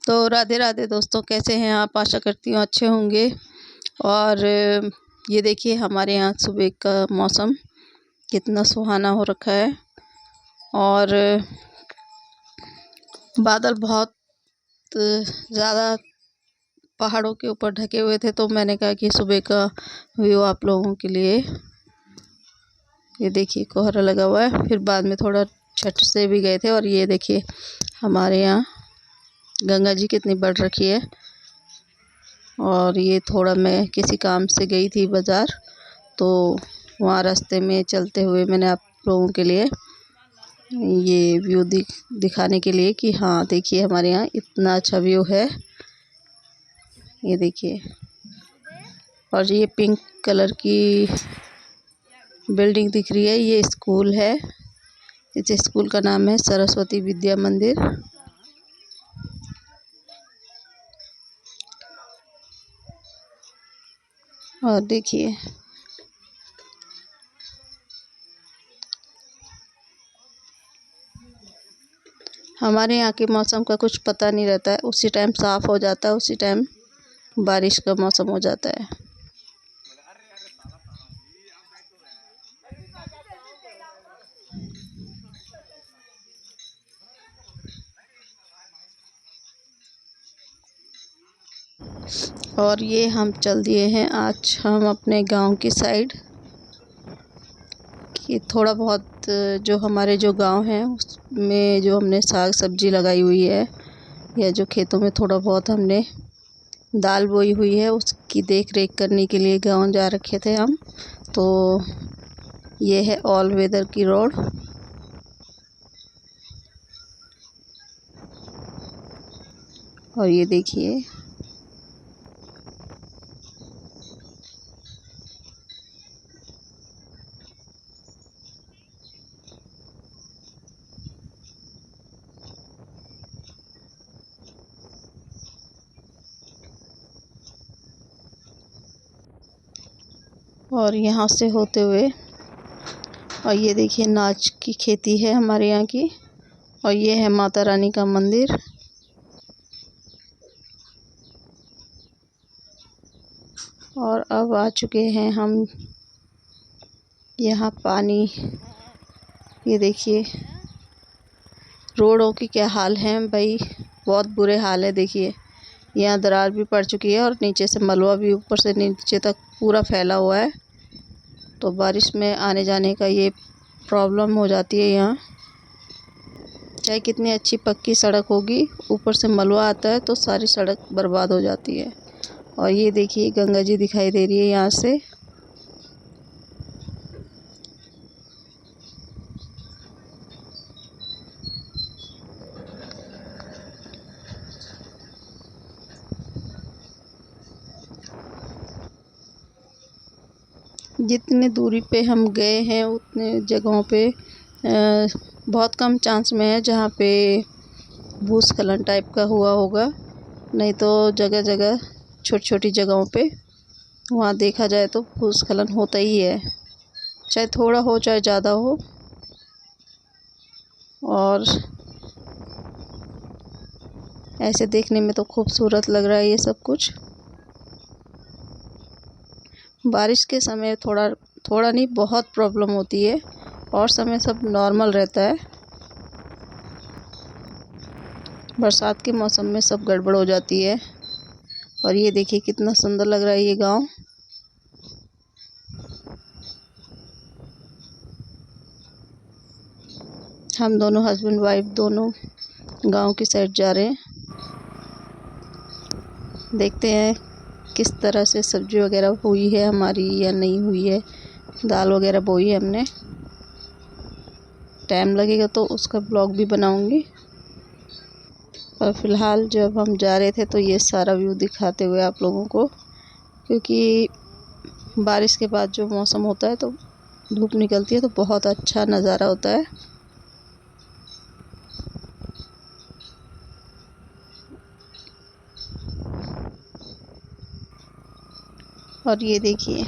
तो राधे राधे दोस्तों, कैसे हैं आप? आशा करती हूँ अच्छे होंगे। और ये देखिए हमारे यहाँ सुबह का मौसम कितना सुहाना हो रखा है और बादल बहुत ज़्यादा पहाड़ों के ऊपर ढके हुए थे। तो मैंने कहा कि सुबह का व्यू आप लोगों के लिए। ये देखिए कोहरा लगा हुआ है, फिर बाद में थोड़ा छठ से भी गए थे। और ये देखिए हमारे यहाँ गंगा जी कितनी बढ़ रखी है। और ये थोड़ा मैं किसी काम से गई थी बाज़ार, तो वहाँ रास्ते में चलते हुए मैंने आप लोगों के लिए ये व्यू दिखाने के लिए कि हाँ देखिए हमारे यहाँ इतना अच्छा व्यू है। ये देखिए, और ये पिंक कलर की बिल्डिंग दिख रही है, ये स्कूल है। इस स्कूल का नाम है सरस्वती विद्या मंदिर। और देखिए हमारे यहाँ के मौसम का कुछ पता नहीं रहता है, उसी टाइम साफ़ हो जाता है, उसी टाइम बारिश का मौसम हो जाता है। और ये हम चल दिए हैं आज हम अपने गांव की साइड। कि थोड़ा बहुत जो हमारे जो गांव है उसमें जो हमने साग सब्जी लगाई हुई है, या जो खेतों में थोड़ा बहुत हमने दाल बोई हुई है, उसकी देख रेख करने के लिए गांव जा रखे थे हम। तो ये है ऑल वेदर की रोड। और ये देखिए और यहाँ से होते हुए, और ये देखिए नाच की खेती है हमारे यहाँ की। और ये है माता रानी का मंदिर। और अब आ चुके हैं हम यहाँ पानी। ये देखिए रोडों की क्या हाल है भाई, बहुत बुरे हाल है। देखिए यहाँ दरार भी पड़ चुकी है और नीचे से मलबा भी ऊपर से नीचे तक पूरा फैला हुआ है। तो बारिश में आने जाने का ये प्रॉब्लम हो जाती है यहाँ। चाहे कितनी अच्छी पक्की सड़क होगी, ऊपर से मलबा आता है तो सारी सड़क बर्बाद हो जाती है। और ये देखिए गंगा जी दिखाई दे रही है यहाँ से। जितनी दूरी पे हम गए हैं उतने जगहों पे बहुत कम चांस में है जहाँ पे भूस्खलन टाइप का हुआ होगा। नहीं तो जगह जगह छोटी छोटी जगहों पे वहाँ देखा जाए तो भूस्खलन होता ही है, चाहे थोड़ा हो चाहे ज़्यादा हो। और ऐसे देखने में तो खूबसूरत लग रहा है ये सब कुछ। बारिश के समय थोड़ा थोड़ा नहीं बहुत प्रॉब्लम होती है, और समय सब नॉर्मल रहता है। बरसात के मौसम में सब गड़बड़ हो जाती है। और ये देखिए कितना सुंदर लग रहा है ये गांव। हम दोनों हस्बैंड वाइफ दोनों गांव की साइड जा रहे हैं। देखते हैं किस तरह से सब्जी वगैरह हुई है हमारी या नहीं हुई है। दाल वगैरह बोई है हमने, टाइम लगेगा तो उसका ब्लॉग भी बनाऊंगी। और फ़िलहाल जब हम जा रहे थे तो ये सारा व्यू दिखाते हुए आप लोगों को, क्योंकि बारिश के बाद जो मौसम होता है तो धूप निकलती है तो बहुत अच्छा नज़ारा होता है। और ये देखिए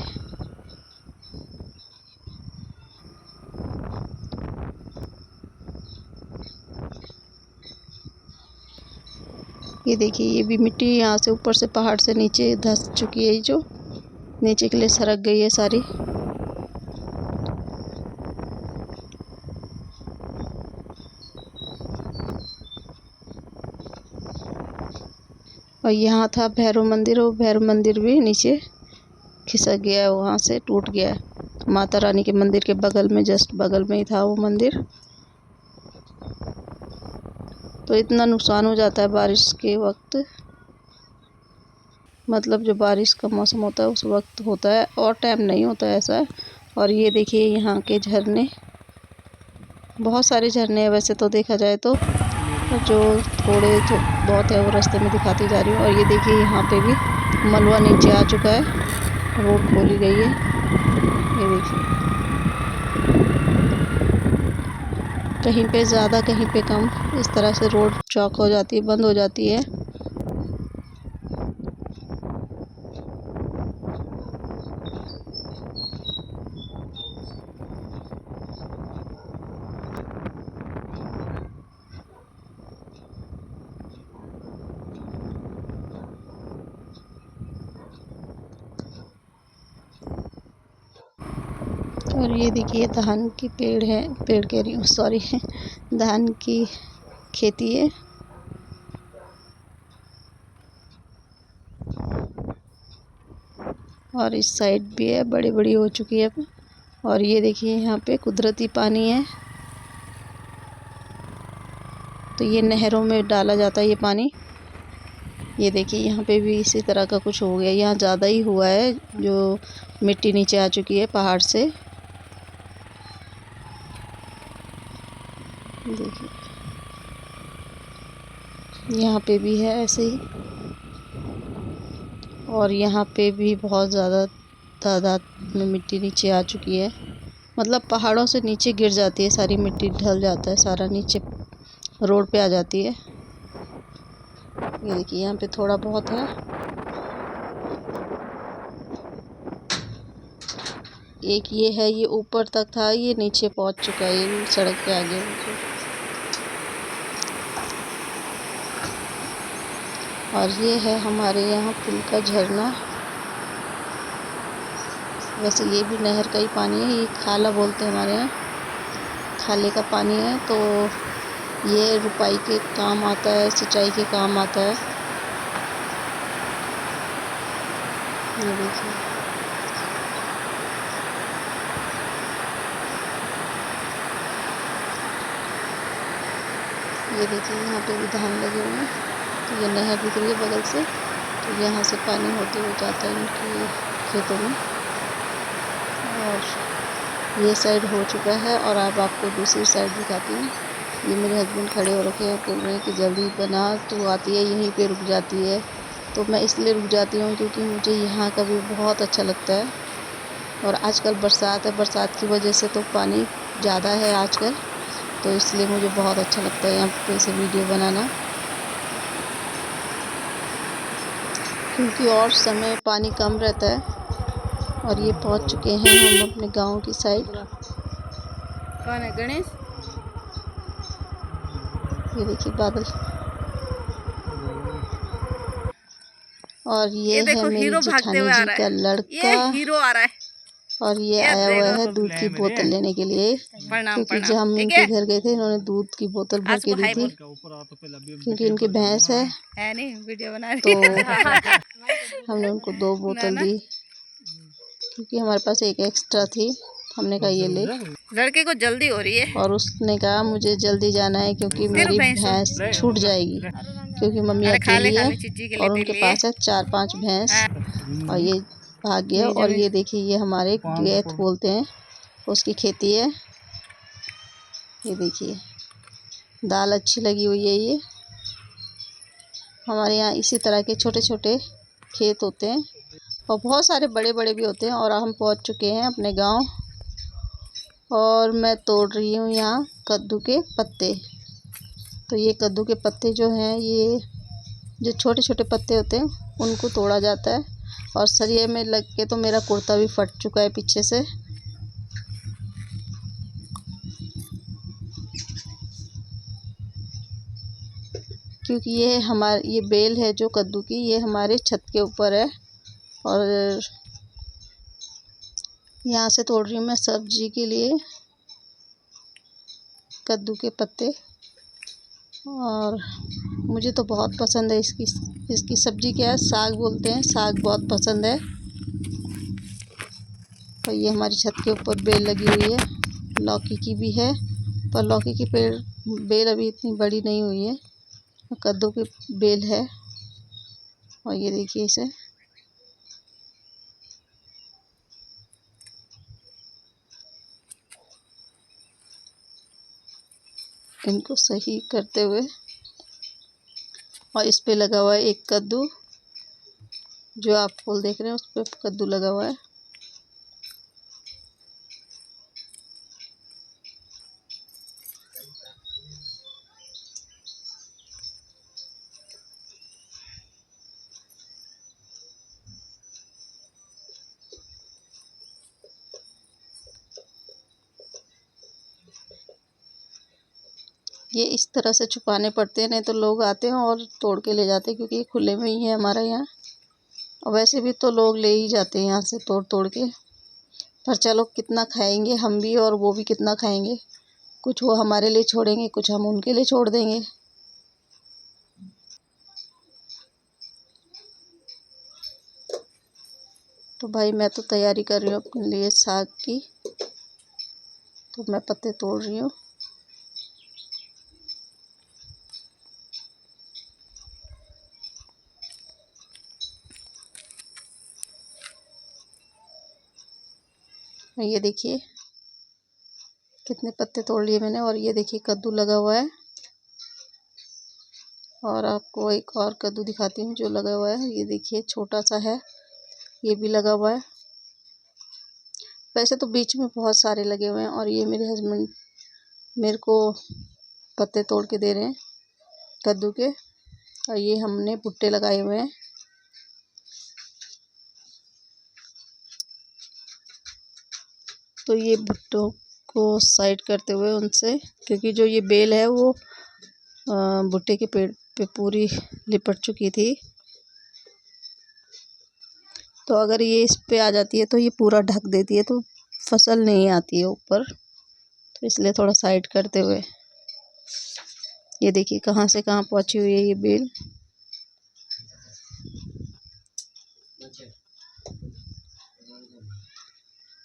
ये देखिए, ये भी मिट्टी यहाँ से ऊपर से पहाड़ से नीचे धंस चुकी है, जो नीचे के लिए सरक गई है सारी। और यहाँ था भैरव मंदिर, और भैरव मंदिर भी नीचे खिसक गया है, वहाँ से टूट गया है। माता रानी के मंदिर के बगल में, जस्ट बगल में ही था वो मंदिर। तो इतना नुकसान हो जाता है बारिश के वक्त, मतलब जो बारिश का मौसम होता है उस वक्त होता है, और टाइम नहीं होता है ऐसा। और ये देखिए यहाँ के झरने, बहुत सारे झरने हैं वैसे तो देखा जाए तो, जो थोड़े जो बहुत है वो रास्ते में दिखाती जा रही हूँ। और ये देखिए यहाँ पे भी मलबा नीचे आ चुका है, रोड खोली गई है। ये देखिए, कहीं पे ज़्यादा कहीं पे कम, इस तरह से रोड चौक हो जाती है, बंद हो जाती है। और ये देखिए धान की पेड़ है, पेड़ कह रही हूँ, सॉरी, धान की खेती है। और इस साइड भी है, बड़ी बड़ी हो चुकी है। और ये देखिए यहाँ पे कुदरती पानी है, तो ये नहरों में डाला जाता है ये पानी। ये देखिए यहाँ पे भी इसी तरह का कुछ हो गया, यहाँ ज़्यादा ही हुआ है, जो मिट्टी नीचे आ चुकी है पहाड़ से। देखिए यहाँ पे भी है ऐसे ही, और यहाँ पे भी बहुत ज़्यादा तादाद में मिट्टी नीचे आ चुकी है, मतलब पहाड़ों से नीचे गिर जाती है सारी मिट्टी, ढल जाता है सारा, नीचे रोड पे आ जाती है। ये देखिए यहाँ पे थोड़ा बहुत है। एक ये है, ये ऊपर तक था, ये नीचे पहुँच चुका है, ये सड़क पे आ गया। और ये है हमारे यहाँ पुल का झरना। वैसे ये भी नहर का ही पानी है, ये खाला बोलते हैं हमारे यहाँ, खाले का पानी है। तो ये रुपाई के काम आता है, सिंचाई के काम आता है। ये देखिए, ये देखिए यहाँ पे भी धान लगे हुए हैं। तो ये नहर दिख रही है बगल से, तो यहाँ से पानी होते हुए जाता है इनके खेतों में। और ये साइड हो चुका है, और अब आपको दूसरी साइड दिखाती हूँ। ये मेरे हस्बैंड खड़े हो रखे हैं, बोल रहे हैं कि जल्दी बना, तो आती है यहीं पे रुक जाती है। तो मैं इसलिए रुक जाती हूँ क्योंकि मुझे यहाँ का व्यू बहुत अच्छा लगता है। और आजकल बरसात है, बरसात की वजह से तो पानी ज़्यादा है आजकल, तो इसलिए मुझे बहुत अच्छा लगता है यहाँ पे से वीडियो बनाना, क्योंकि और समय पानी कम रहता है। और ये पहुँच चुके हैं हम अपने गांव की साइड। कौन है गणेश? ये देखिए बादल, और ये है देखो मेरी हीरो भागते जेठानी हुए आ जी रहा का है, लड़का। ये हीरो आ रहा है। और ये आया हुआ है दूध की बोतल लेने के लिए, प्रणाम क्योंकि जब प्रणाम, हम ठीक इनके है। घर गए थे इन्होंने दूध की बोतल भर आज के को दी हाय थी, बोल। क्योंकि इनकी भैंस है। है नहीं, वीडियो बना तो रही है। हमने उनको 2 ना बोतल ना, दी, क्योंकि हमारे पास एक एक्स्ट्रा थी। हमने कहा ये ले, लड़के को जल्दी हो रही है। और उसने कहा मुझे जल्दी जाना है क्योंकि फिर मेरी भैंसो, भैंस छूट जाएगी, क्योंकि मम्मी अरे खा ले अकेली खा है ले चीची के लिए और तेरे उनके लिए। पास है 4-5 भैंस। हाँ। और ये भाग गया। और ये देखिए ये हमारे गैत बोलते हैं, उसकी खेती है। ये देखिए दाल अच्छी लगी हुई है। ये हमारे यहाँ इसी तरह के छोटे छोटे खेत होते हैं, और बहुत सारे बड़े बड़े भी होते हैं। और हम पहुँच चुके हैं अपने गांव, और मैं तोड़ रही हूँ यहाँ कद्दू के पत्ते। तो ये कद्दू के पत्ते जो हैं, ये जो छोटे छोटे पत्ते होते हैं उनको तोड़ा जाता है। और सरिये में लग के तो मेरा कुर्ता भी फट चुका है पीछे से। क्योंकि ये बेल है जो कद्दू की, ये हमारे छत के ऊपर है और यहाँ से तोड़ रही हूँ मैं सब्जी के लिए कद्दू के पत्ते। और मुझे तो बहुत पसंद है इसकी सब्जी। क्या है, साग बोलते हैं, साग बहुत पसंद है। और ये हमारी छत के ऊपर बेल लगी हुई है, लौकी की भी है, पर लौकी की बेल अभी इतनी बड़ी नहीं हुई है। कद्दू की बेल है और ये देखिए इसे इनको सही करते हुए, और इस पे लगा हुआ है एक कद्दू, जो आप फूल देख रहे हैं उस पे कद्दू लगा हुआ है। ये इस तरह से छुपाने पड़ते हैं, नहीं तो लोग आते हैं और तोड़ के ले जाते हैं, क्योंकि ये खुले में ही है हमारे यहाँ। और वैसे भी तो लोग ले ही जाते हैं यहाँ से तोड़ तोड़ के। पर चलो, कितना खाएंगे हम भी और वो भी कितना खाएंगे। कुछ वो हमारे लिए छोड़ेंगे, कुछ हम उनके लिए छोड़ देंगे। तो भाई मैं तो तैयारी कर रही हूँ अपने लिए साग की, तो मैं पत्ते तोड़ रही हूँ। ये देखिए कितने पत्ते तोड़ लिए मैंने। और ये देखिए कद्दू लगा हुआ है। और आपको एक और कद्दू दिखाती हूँ जो लगा हुआ है। ये देखिए छोटा सा है, ये भी लगा हुआ है। वैसे तो बीच में बहुत सारे लगे हुए हैं। और ये मेरे हस्बैंड मेरे को पत्ते तोड़ के दे रहे हैं कद्दू के। और ये हमने भुट्टे लगाए हुए हैं। तो ये भुट्टों को साइड करते हुए उनसे, क्योंकि जो ये बेल है वो भुट्टे के पेड़ पे पूरी लिपट चुकी थी, तो अगर ये इस पे आ जाती है तो ये पूरा ढक देती है, तो फसल नहीं आती है ऊपर। तो इसलिए थोड़ा साइड करते हुए, ये देखिए कहाँ से कहाँ पहुंची हुई है ये बेल।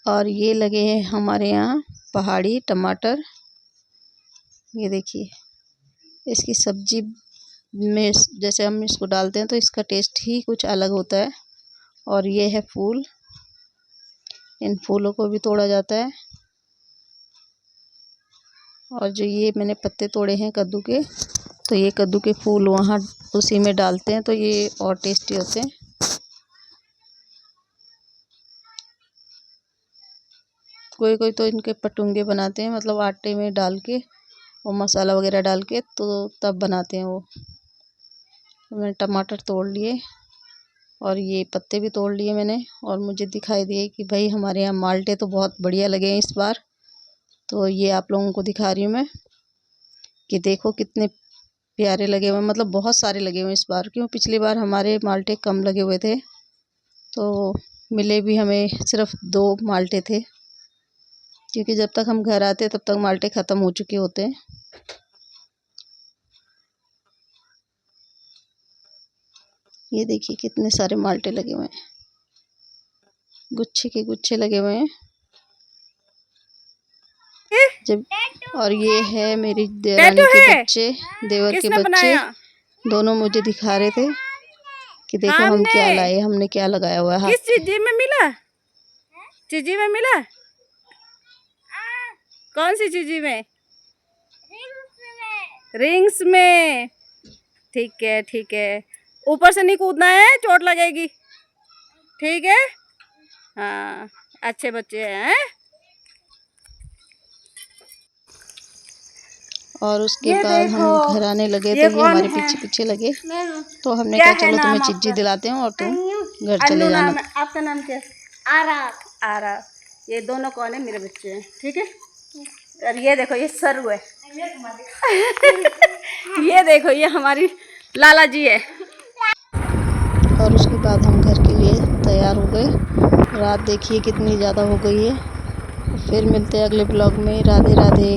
और ये लगे हैं हमारे यहाँ पहाड़ी टमाटर। ये देखिए इसकी सब्जी में जैसे हम इसको डालते हैं तो इसका टेस्ट ही कुछ अलग होता है। और ये है फूल, इन फूलों को भी तोड़ा जाता है। और जो ये मैंने पत्ते तोड़े हैं कद्दू के, तो ये कद्दू के फूल वहाँ उसी में डालते हैं, तो ये और टेस्टी होते हैं। कोई कोई तो इनके पटुंगे बनाते हैं, मतलब आटे में डाल के और मसाला वगैरह डाल के, तो तब बनाते हैं वो। तो मैंने टमाटर तोड़ लिए और ये पत्ते भी तोड़ लिए मैंने। और मुझे दिखाई दिए कि भाई हमारे यहाँ माल्टे तो बहुत बढ़िया लगे हैं इस बार, तो ये आप लोगों को दिखा रही हूँ मैं कि देखो कितने प्यारे लगे हुए, मतलब बहुत सारे लगे हुए इस बार। क्यों, पिछली बार हमारे माल्टे कम लगे हुए थे, तो मिले भी हमें सिर्फ 2 माल्टे थे, क्योंकि जब तक हम घर आते तब तक माल्टे ख़त्म हो चुके होते हैं। ये देखिए कितने सारे माल्टे लगे हुए हैं, गुच्छे के गुच्छे लगे हुए हैं जब। और ये है मेरी देवरानी के बच्चे, देवर के बच्चे, दोनों मुझे दिखा रहे थे कि देखो हम क्या लाए, हमने क्या लगाया हुआ है। किस चीज़ में मिला? चीज़ी में मिला? कौन सी चीज़ी में? रिंग्स में। ठीक है ठीक है, ऊपर से नहीं कूदना है, चोट लगेगी। ठीक है, हाँ अच्छे बच्चे हैं। और उसके बाद हम घर आने लगे तो ये हमारे पीछे पीछे लगे, तो हमने कहा चलो तुम्हें चिज्जी दिलाते हैं और तुम घर चले जाना। आपका नाम क्या? आरा। ये दोनों कौन है? मेरे बच्चे हैं, ठीक है। और ये देखो ये सरु है। ये देखो ये हमारी लाला जी है। और उसके बाद हम घर के लिए तैयार हो गए। रात देखिए कितनी ज़्यादा हो गई है। फिर मिलते हैं अगले ब्लॉग में। राधे राधे।